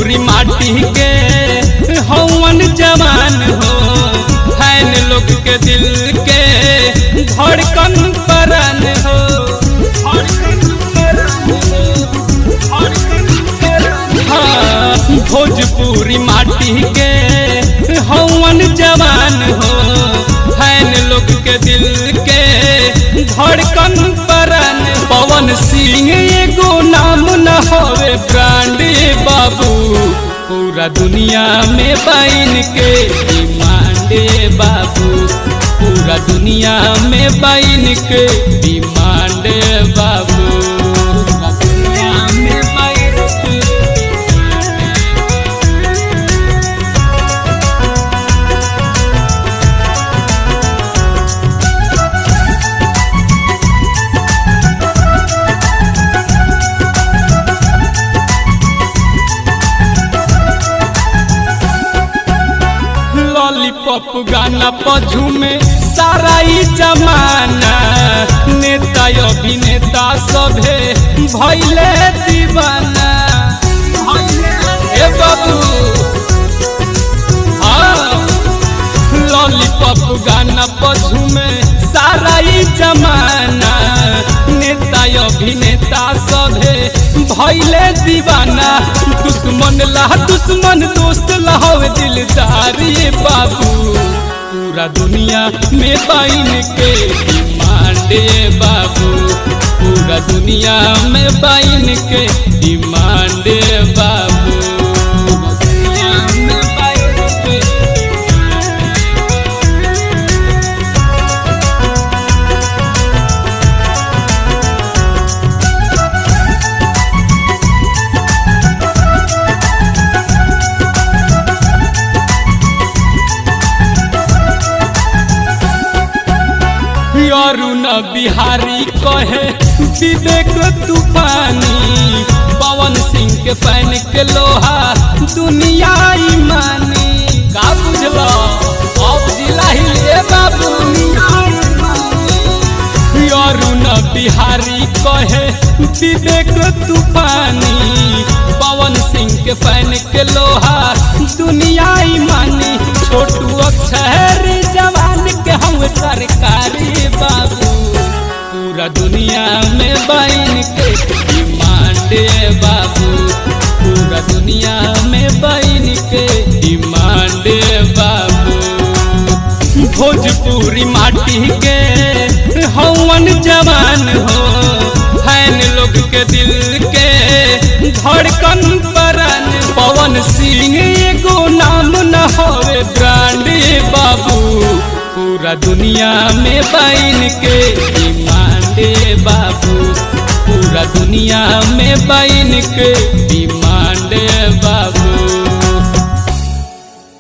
भोजपुरी माटी के हवन जवान हो, फैन लोग के दिल के धड़कन परन हो। हाँ, भोजपुरी माटी के हवन जवान हो, फैन लोग के दिल के धड़कन परन। पवन सिंह एगो नाम न होवे ब्रांड बाबू, पूरा दुनिया में बाइन के डिमांड बाबू, पूरा दुनिया में बाइन के डिमांड बाबू, पूरा दुनिया में बाइन के। लॉलीपॉप गाना पझू में सारा ही जमाना, नेता अभिनेता सभे भइले दीवाना। ए बाबू लॉलीपॉप गाना पझू में सारा ही जमाना, नेता अभिनेता सभे भइले दीवाना। दुश्मन ला दुश्मन दोस्त लहवे दिलदारी बाबू, पूरा दुनिया में बाइन के डिमांड बाबू, पूरा दुनिया में बाइन के डिमांड बाबू, पूरा दुनिया में बाइन के। अरुण बिहारी कहे विवेक तूफानी, पवन सिंह के फैन के लोहा दुनिया मानी। का बुझलो अब जिला हिले बाबू। अरुण बिहारी कहे विवेक तूफानी, पवन सिंह के फैन के लोहा दुनिया मानी। छोटू अक्षर जवान के हम सरकारी बाबू, पूरा दुनिया में बाइन के डिमांड बाबू, पूरा दुनिया में बाइन के डिमांड बाबू। भोजपुरी माटी के हवन जवान हो, फैन लोग के दिल के धड़कन परन। पवन सिंह एगो नाम न होवे ब्रांड बाबू, पूरा दुनिया में बाइन के डिमांड बाबू, पूरा दुनिया में बाइन के डिमांड बाबू।